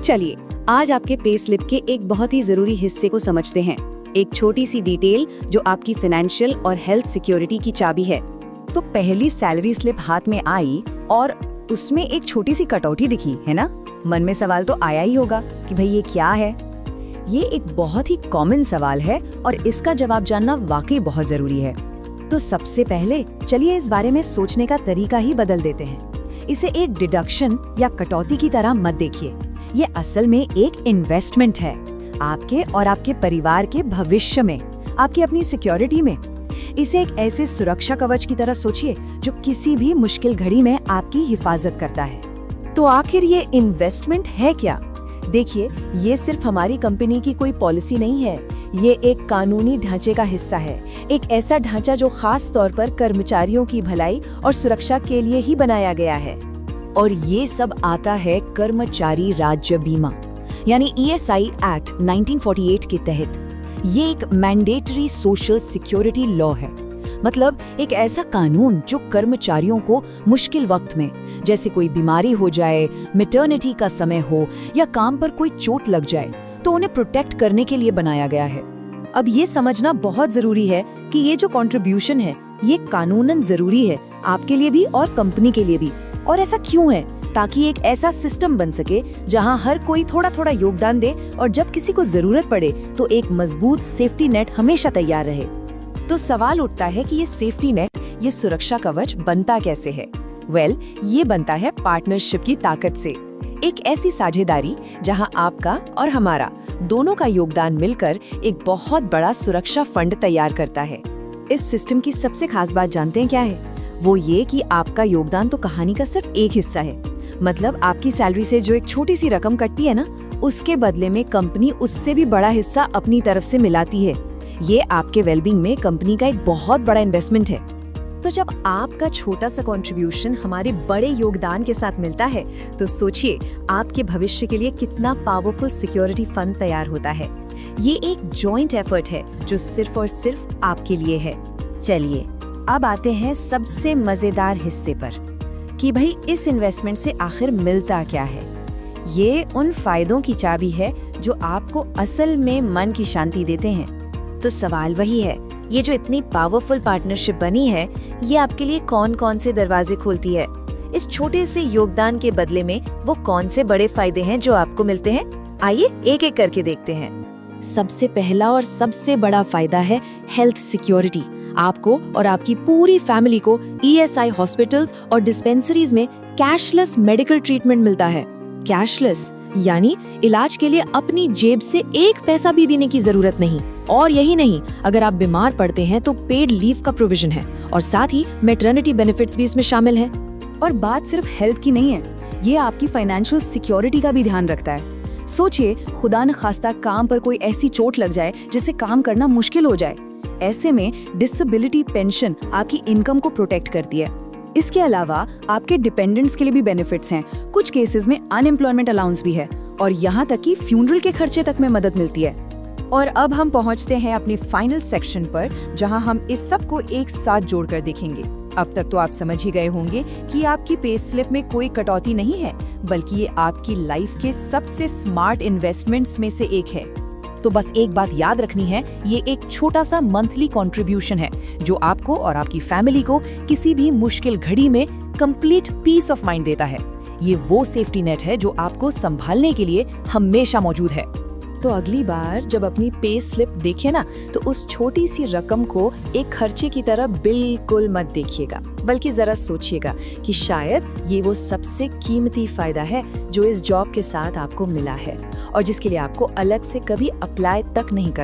चलिए आज आपके पे स्लिप के एक बहुत ही जरूरी हिस्से को समझते हैं। एक छोटी सी डिटेल जो आपकी फाइनेंशियल और हेल्थ सिक्योरिटी की चाबी है। तो पहली सैलरी स्लिप हाथ में आई और उसमें एक छोटी सी कटौती दिखी, है ना? मन में सवाल तो आया ही होगा कि भाई ये क्या है। ये एक बहुत ही कॉमन सवाल है और इसका जवाब जानना वाकई बहुत जरूरी है। तो सबसे पहले चलिए इस बारे में सोचने का तरीका ही बदल देते हैं। इसे एक डिडक्शन या कटौती की तरह मत देखिए। ये असल में एक इन्वेस्टमेंट है आपके और आपके परिवार के भविष्य में, आपकी अपनी सिक्योरिटी में। इसे एक ऐसे सुरक्षा कवच की तरह सोचिए जो किसी भी मुश्किल घड़ी में आपकी हिफाजत करता है। तो आखिर ये इन्वेस्टमेंट है क्या? देखिए, ये सिर्फ हमारी कंपनी की कोई पॉलिसी नहीं है। ये एक कानूनी ढांचे का हिस्सा है, एक ऐसा ढांचा जो खास तौर पर कर्मचारियों की भलाई और सुरक्षा के लिए ही बनाया गया है। और ये सब आता है कर्मचारी राज्य बीमा यानी ESI एक्ट 1948 के तहत। ये एक मैंडेटरी सोशल सिक्योरिटी लॉ है, मतलब एक ऐसा कानून जो कर्मचारियों को मुश्किल वक्त में, जैसे कोई बीमारी हो जाए, मैटरनिटी का समय हो या काम पर कोई चोट लग जाए, तो उन्हें प्रोटेक्ट करने के लिए बनाया गया है। अब ये समझना बहुत जरूरी है कि ये जो कंट्रीब्यूशन है ये कानूनन जरूरी है, आपके लिए भी और कंपनी के लिए भी। और ऐसा क्यों है? ताकि एक ऐसा सिस्टम बन सके जहां हर कोई थोड़ा थोड़ा योगदान दे और जब किसी को जरूरत पड़े तो एक मजबूत सेफ्टी नेट हमेशा तैयार रहे। तो सवाल उठता है कि ये सेफ्टी नेट, ये सुरक्षा कवच बनता कैसे है? ये बनता है पार्टनरशिप की ताकत से। एक ऐसी साझेदारी जहां आपका और हमारा दोनों का योगदान मिलकर एक बहुत बड़ा सुरक्षा फंड तैयार करता है। इस सिस्टम की सबसे खास बात जानते हैं क्या है? वो ये कि आपका योगदान तो कहानी का सिर्फ एक हिस्सा है। मतलब आपकी सैलरी से जो एक छोटी सी रकम कटती है ना, उसके बदले में कंपनी उससे भी बड़ा हिस्सा अपनी तरफ से मिलाती है। ये आपके वेलबींग में कंपनी का एक बहुत बड़ा इन्वेस्टमेंट है। तो जब आपका छोटा सा कंट्रीब्यूशन हमारे बड़े योगदान के साथ मिलता है, तो सोचिए आपके भविष्य के लिए कितना पावरफुल सिक्योरिटी फंड तैयार होता है। ये एक जॉइंट एफर्ट है जो सिर्फ और सिर्फ आपके लिए है। चलिए अब आते हैं सबसे मजेदार हिस्से पर कि भाई इस इन्वेस्टमेंट से आखिर मिलता क्या है। ये उन फायदों की चाबी है जो आपको असल में मन की शांति देते हैं। तो सवाल वही है, ये जो इतनी पावरफुल पार्टनरशिप बनी है, ये आपके लिए कौन कौन से दरवाजे खोलती है? इस छोटे से योगदान के बदले में वो कौन से बड़े फायदे हैं जो आपको मिलते हैं? आइए एक एक करके देखते हैं। सबसे पहला और सबसे बड़ा फायदा है हेल्थ सिक्योरिटी। आपको और आपकी पूरी फैमिली को ESI हॉस्पिटल्स और डिस्पेंसरीज में कैशलेस मेडिकल ट्रीटमेंट मिलता है। कैशलेस यानी इलाज के लिए अपनी जेब से एक पैसा भी देने की जरूरत नहीं। और यही नहीं, अगर आप बीमार पड़ते हैं तो पेड लीव का प्रोविजन है और साथ ही मैटरनिटी बेनिफिट्स भी इसमें शामिल हैं। और बात सिर्फ हेल्थ की नहीं है, ये आपकी फाइनेंशियल सिक्योरिटी का भी ध्यान रखता है। सोचिए, खुदा न खास्ता काम पर कोई ऐसी चोट लग जाए जिससे काम करना मुश्किल हो जाए। ऐसे में डिसेबिलिटी पेंशन आपकी इनकम को प्रोटेक्ट करती है। इसके अलावा आपके डिपेंडेंट्स के लिए भी बेनिफिट्स हैं। कुछ केसेस में अनएम्प्लॉयमेंट अलाउंस भी है और यहाँ तक कि फ्यूनरल के खर्चे तक में मदद मिलती है। और अब हम पहुँचते हैं अपने फाइनल सेक्शन पर, जहाँ हम इस सब को एक साथ जोड़कर देखेंगे। अब तक तो आप समझ ही गए होंगे कि आपकी पे स्लिप में कोई कटौती नहीं है, बल्कि ये आपकी लाइफ के सबसे स्मार्ट इन्वेस्टमेंट्स में से एक है। तो बस एक बात याद रखनी है, ये एक छोटा सा मंथली कंट्रीब्यूशन है जो आपको और आपकी फैमिली को किसी भी मुश्किल घड़ी में कंप्लीट पीस ऑफ माइंड देता है। ये वो सेफ्टी नेट है जो आपको संभालने के लिए हमेशा मौजूद है। तो अगली बार जब अपनी पे स्लिप देखिए ना, तो उस छोटी सी रकम को एक खर्चे की तरह बिल्कुल मत देखिएगा, बल्कि जरा सोचिएगा कि शायद ये वो सबसे कीमती फायदा है जो इस जॉब के साथ आपको मिला है और जिसके लिए आपको अलग से कभी अप्लाई तक नहीं करना